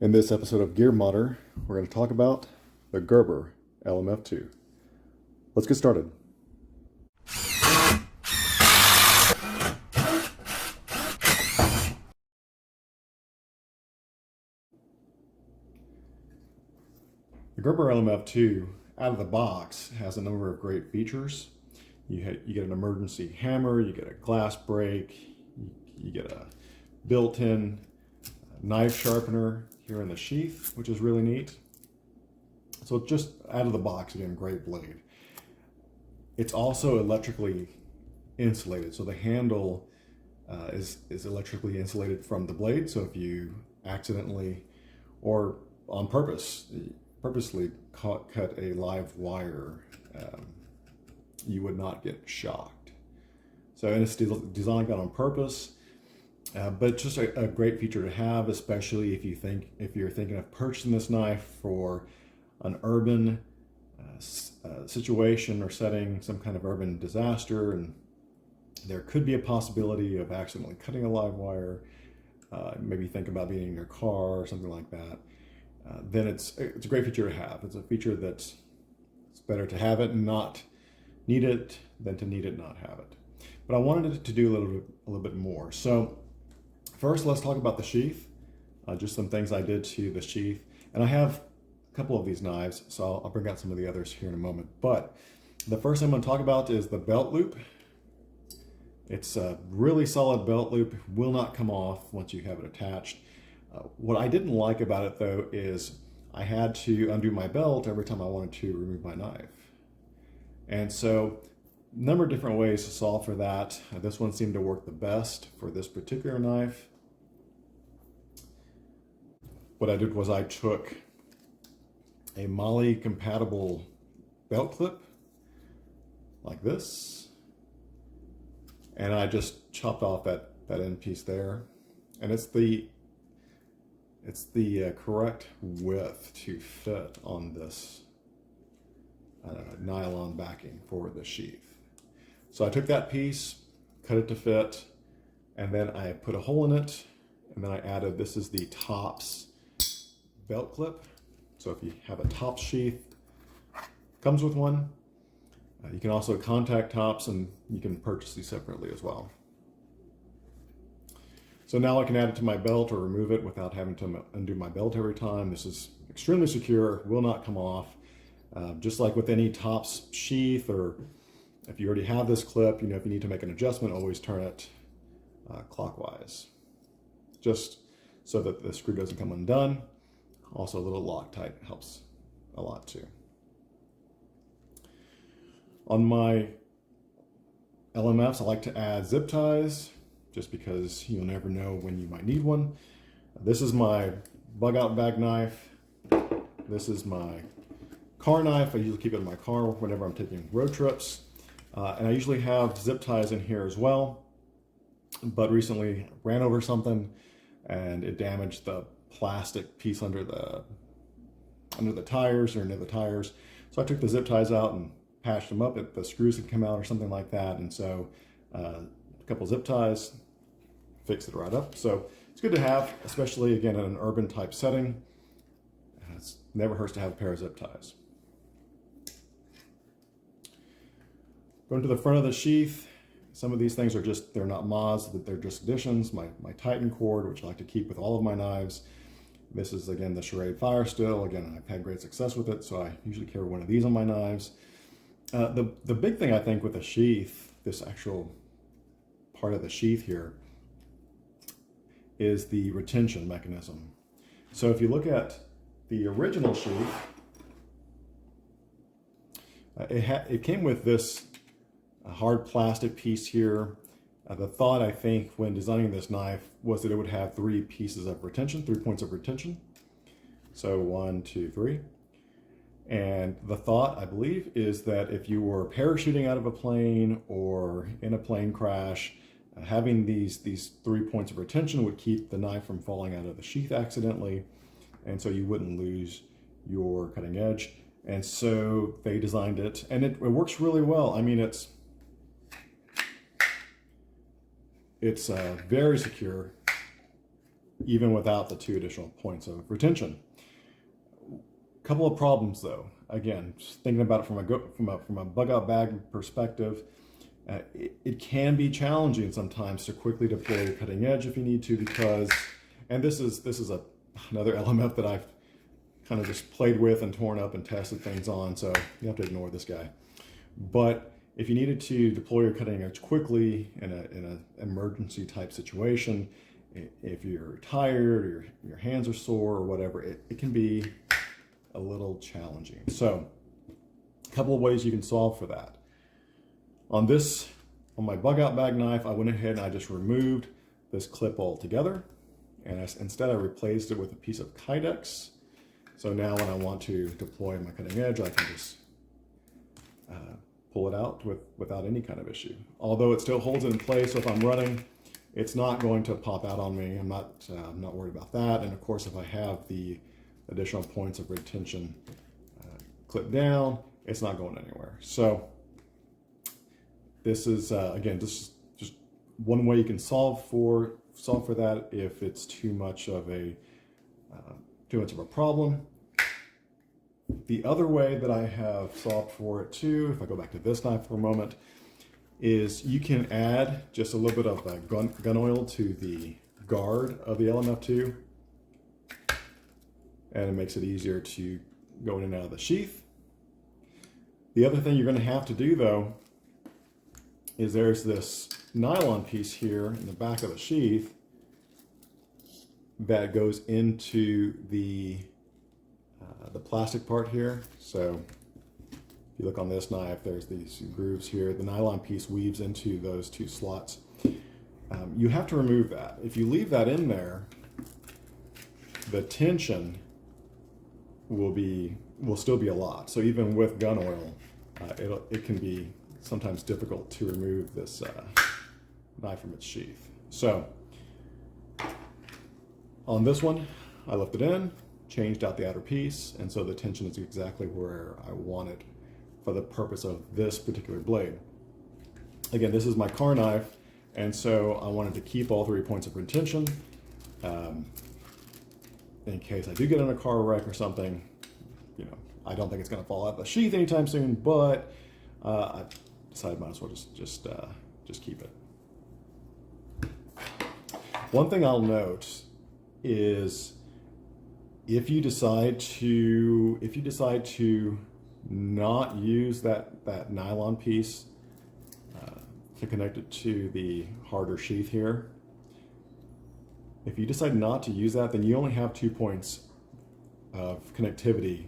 In this episode of Gear Modder, we're going to talk about the Gerber LMF2. Let's get started. The Gerber LMF2, out of the box, has a number of great features. You get an emergency hammer, you get a glass break, you get a built-in knife sharpener here in the sheath, which is really neat. So just out of the box, again, great blade. It's also electrically insulated, so the handle is electrically insulated from the blade. So if you accidentally or on purposely cut a live wire, you would not get shocked. So and it's designed that on purpose. But just a great feature to have, especially if you're thinking of purchasing this knife for an urban situation or setting, some kind of urban disaster, and there could be a possibility of accidentally cutting a live wire. Maybe think about being in your car or something like that. Then it's a great feature to have. It's a feature it's better to have it and not need it than to need it not have it. But I wanted it to do a little bit more. So first, let's talk about the sheath, just some things I did to the sheath. And I have a couple of these knives, so I'll bring out some of the others here in a moment. But the first thing I'm going to talk about is the belt loop. It's a really solid belt loop, will not come off once you have it attached. What I didn't like about it, though, is I had to undo my belt every time I wanted to remove my knife. And so a number of different ways to solve for that. This one seemed to work the best for this particular knife. What I did was I took a Molly compatible belt clip like this, and I just chopped off that end piece there. And it's the correct width to fit on this nylon backing for the sheath. So I took that piece, cut it to fit, and then I put a hole in it, and then I added, this is the Tops belt clip. So if you have a Tops sheath, comes with one. You can also contact Tops, and you can purchase these separately as well. So now I can add it to my belt or remove it without having to undo my belt every time. This is extremely secure, will not come off. Just like with any Tops sheath, or if you already have this clip, if you need to make an adjustment, always turn it clockwise, just so that the screw doesn't come undone. Also, a little Loctite helps a lot too. On my LMFs, I like to add zip ties, just because you'll never know when you might need one. This is my bug out bag knife. This is my car knife. I usually keep it in my car whenever I'm taking road trips. And I usually have zip ties in here as well. But recently ran over something and it damaged the plastic piece under the tires or near the tires. So I took the zip ties out and patched them up. The screws had come out or something like that. And so a couple zip ties, fixed it right up. So it's good to have, especially again in an urban type setting. It never hurts to have a pair of zip ties. Going to the front of the sheath, some of these things are they're not mods, they're just additions. My Titan cord, which I like to keep with all of my knives. This is, again, the Charade Fire Steel. Again, I've had great success with it, so I usually carry one of these on my knives. The big thing, I think, with the sheath, this actual part of the sheath here, is the retention mechanism. So if you look at the original sheath, it came with this hard plastic piece here. The thought, I think, when designing this knife was that it would have 3 pieces of retention, 3 points of retention. So 1, 2, 3. And the thought, I believe, is that if you were parachuting out of a plane or in a plane crash, having these 3 points of retention would keep the knife from falling out of the sheath accidentally, and so you wouldn't lose your cutting edge. And so they designed it, and it works really well. I mean, it's very secure. even without the 2 additional points of retention. Couple of problems though. Again, just thinking about it from a bug out bag perspective, it can be challenging sometimes to quickly deploy your cutting edge if you need to, because, and this is another LMF that I've kind of just played with and torn up and tested things on, so you have to ignore this guy. But if you needed to deploy your cutting edge quickly in an emergency type situation, if you're tired or your hands are sore or whatever, it can be a little challenging. So a couple of ways you can solve for that. On my bug out bag knife, I went ahead and I just removed this clip altogether, and instead I replaced it with a piece of Kydex. So now when I want to deploy my cutting edge, I can just pull it out without any kind of issue. Although it still holds it in place, so if I'm running, it's not going to pop out on me. I'm not worried about that. And of course, if I have the additional points of retention clipped down, it's not going anywhere. So this is again just one way you can solve for that if it's too much of a problem. The other way that I have solved for it too, if I go back to this knife for a moment, is you can add just a little bit of gun oil to the guard of the LMF2, and it makes it easier to go in and out of the sheath. The other thing you're going to have to do though is there's this nylon piece here in the back of the sheath that goes into the plastic part here. So if you look on this knife, there's these grooves here. The nylon piece weaves into those 2 slots. You have to remove that. If you leave that in there, the tension will still be a lot. So even with gun oil, it can be sometimes difficult to remove this knife from its sheath. So on this one, I left it in, changed out the outer piece, and so the tension is exactly where I want it for the purpose of this particular blade. Again, this is my car knife, and so I wanted to keep all 3 points of retention in case I do get in a car wreck or something. You know, I don't think it's going to fall out of the sheath anytime soon, but I decided might as well just keep it. One thing I'll note is if you decide to not use that nylon piece to connect it to the harder sheath here, if you decide not to use that, then you only have 2 points of connectivity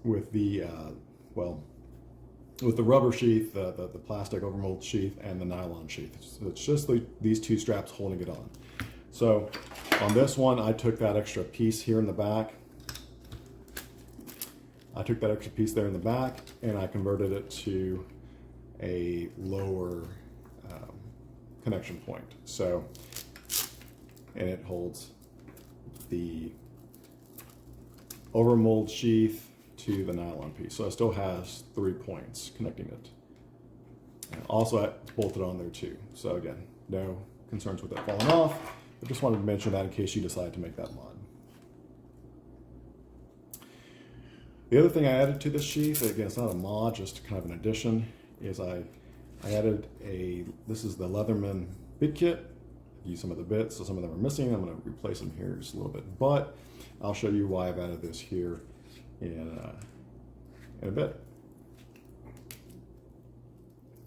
with the with the rubber sheath, the plastic overmold sheath, and the nylon sheath. So it's just these 2 straps holding it on. So on this one, I took that extra piece here in the back. I took that extra piece there in the back, and I converted it to a lower connection point. So, and it holds the overmold sheath to the nylon piece. So it still has 3 points connecting it. And also it's bolted on there too. So again, no concerns with it falling off. I just wanted to mention that in case you decide to make that mod. The other thing I added to this sheath, again, it's not a mod, just kind of an addition, is I added this is the Leatherman bit kit. Use some of the bits, so some of them are missing. I'm going to replace them here just a little bit, but I'll show you why I've added this here in a bit.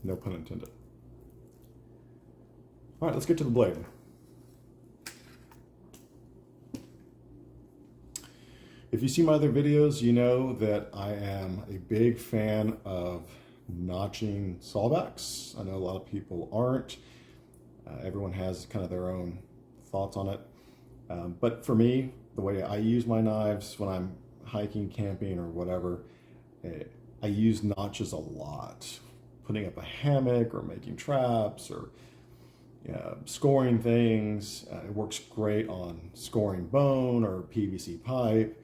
No pun intended. All right, let's get to the blade. If you see my other videos, you know that I am a big fan of notching sawbacks. I know a lot of people aren't. Everyone has kind of their own thoughts on it. But for me, the way I use my knives when I'm hiking, camping, or whatever, I use notches a lot. Putting up a hammock or making traps or scoring things. It works great on scoring bone or PVC pipe.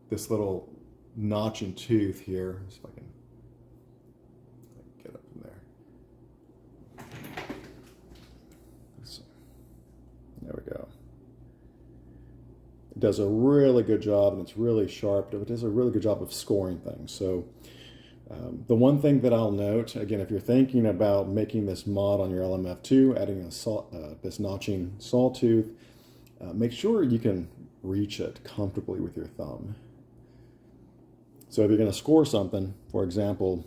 This little notching tooth here, see if I can get up in there. It does a really good job, and it's really sharp. It does a really good job of scoring things. So the one thing that I'll note, again, if you're thinking about making this mod on your LMF2, adding this notching sawtooth, make sure you can reach it comfortably with your thumb. So if you're going to score something, for example,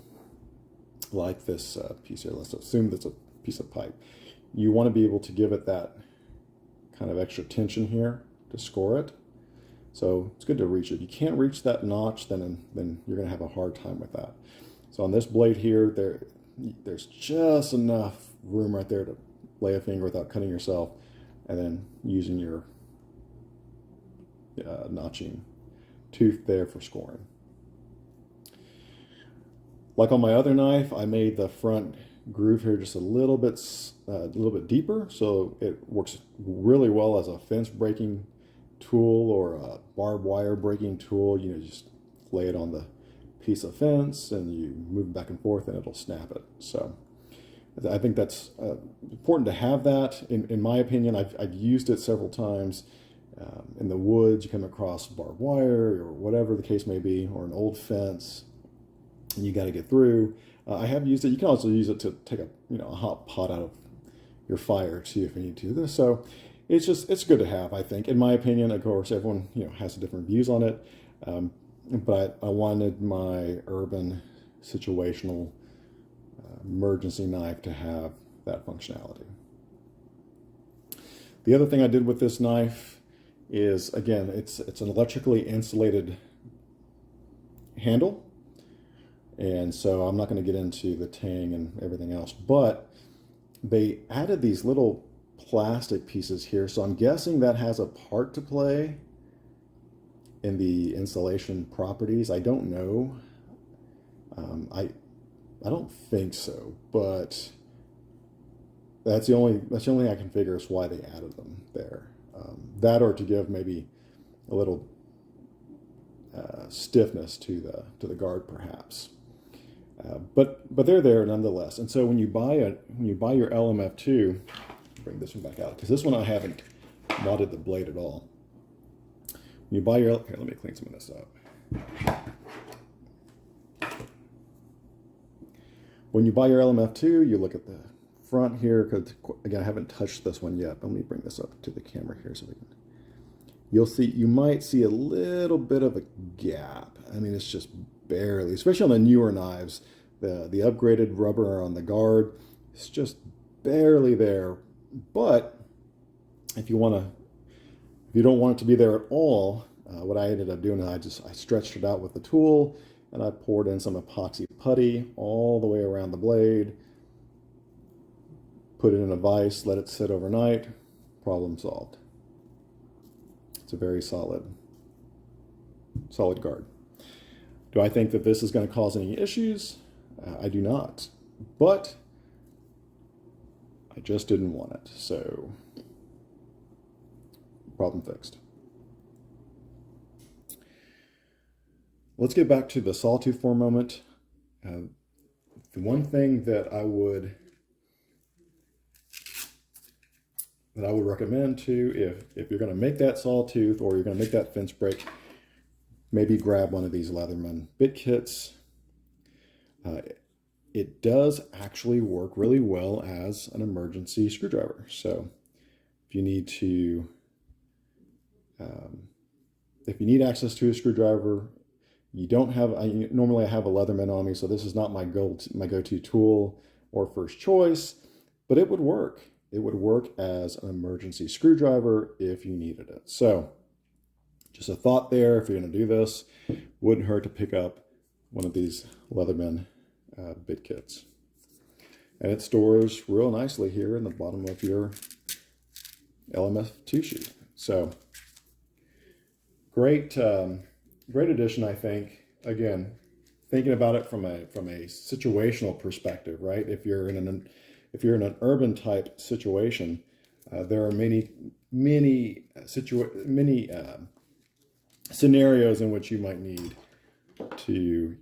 like this piece here, let's assume that's a piece of pipe. You want to be able to give it that kind of extra tension here to score it. So it's good to reach it. If you can't reach that notch, then you're going to have a hard time with that. So on this blade here, there's just enough room right there to lay a finger without cutting yourself, and then using your notching tooth there for scoring. Like on my other knife, I made the front groove here just a little bit deeper, so it works really well as a fence breaking tool or a barbed wire breaking tool. You know, just lay it on the piece of fence and you move it back and forth and it'll snap it. So I think that's important to have that. In my opinion, I've used it several times in the woods. You come across barbed wire or whatever the case may be, or an old fence, and you got to get through. I have used it. You can also use it to take a hot pot out of your fire too if you need to. So it's good to have, I think. In my opinion, of course, everyone has different views on it, but I wanted my urban situational emergency knife to have that functionality. The other thing I did with this knife is, again, it's an electrically insulated handle. And so I'm not going to get into the tang and everything else, but they added these little plastic pieces here. So I'm guessing that has a part to play in the insulation properties. I don't know. I don't think so, but that's the only thing I can figure is why they added them there. That, or to give maybe a little stiffness to the guard, perhaps. But they're there nonetheless. And so when you buy your LMF2, bring this one back out because this one I haven't modded the blade at all. When you buy your here, let me clean some of this up. When you buy your LMF2, you look at the front here, because again I haven't touched this one yet. But let me bring this up to the camera here so we can. You might see a little bit of a gap. I mean, it's just barely, especially on the newer knives. The upgraded rubber on the guard, it's just barely there. But if you don't want it to be there at all, what I ended up doing is I stretched it out with the tool and I poured in some epoxy putty all the way around the blade, put it in a vise, let it sit overnight, problem solved. It's a very solid guard. Do I think that this is going to cause any issues? I do not, but I just didn't want it, so problem fixed. Let's get back to the sawtooth for a moment. The one thing that I would recommend too, if you're going to make that sawtooth or you're going to make that fence break, maybe grab one of these Leatherman bit kits. It does actually work really well as an emergency screwdriver. So if you need to, if you need access to a screwdriver, you don't have, normally I have a Leatherman on me, so this is not my go-to tool or first choice, but it would work. It would work as an emergency screwdriver if you needed it. So just a thought there, if you're going to do this, wouldn't hurt to pick up one of these Leatherman bit kits. And it stores real nicely here in the bottom of your LMF2 sheath. So great addition, I think. Again, thinking about it from a situational perspective, right? If you're in an urban type situation, there are many scenarios in which you might need to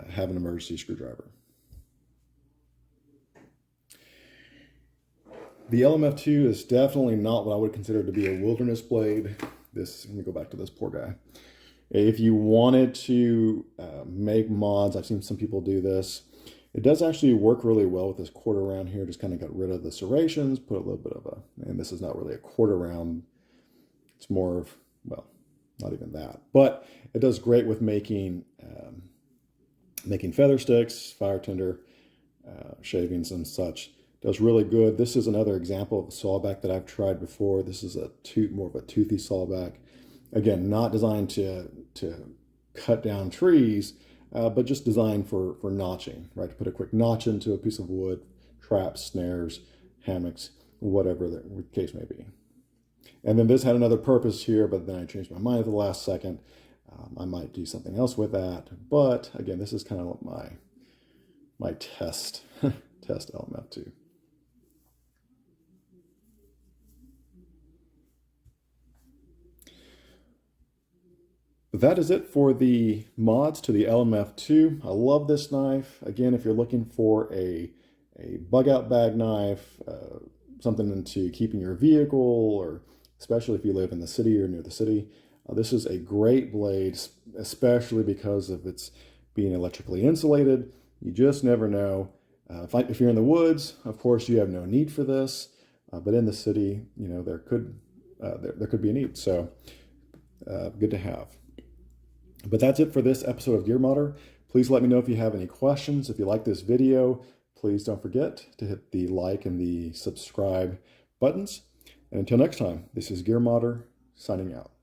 have an emergency screwdriver. The LMF2 is definitely not what I would consider to be a wilderness blade. Let me go back to this poor guy. If you wanted to make mods, I've seen some people do this. It does actually work really well with this quarter round here. Just kind of got rid of the serrations, put a little bit of and this is not really a quarter round. It's more of, well, not even that. But it does great with making feather sticks, fire tinder, shavings and such. Does really good. This is another example of a sawback that I've tried before. This is more of a toothy sawback. Again, not designed to cut down trees, but just designed for notching, right? To put a quick notch into a piece of wood, traps, snares, hammocks, whatever the case may be. And then this had another purpose here, but then I changed my mind at the last second. I might do something else with that. But again, this is kind of my test LMF2. That is it for the mods to the LMF2. I love this knife. Again, if you're looking for a bug out bag knife, something into keeping your vehicle, or especially if you live in the city or near the city, this is a great blade, especially because of its being electrically insulated. You just never know. If you're in the woods, of course, you have no need for this, but in the city, you know, there could be a need. So good to have. But that's it for this episode of Gear Modder. Please let me know if you have any questions. If you like this video, please don't forget to hit the like and the subscribe buttons. And until next time, this is Gear Modder signing out.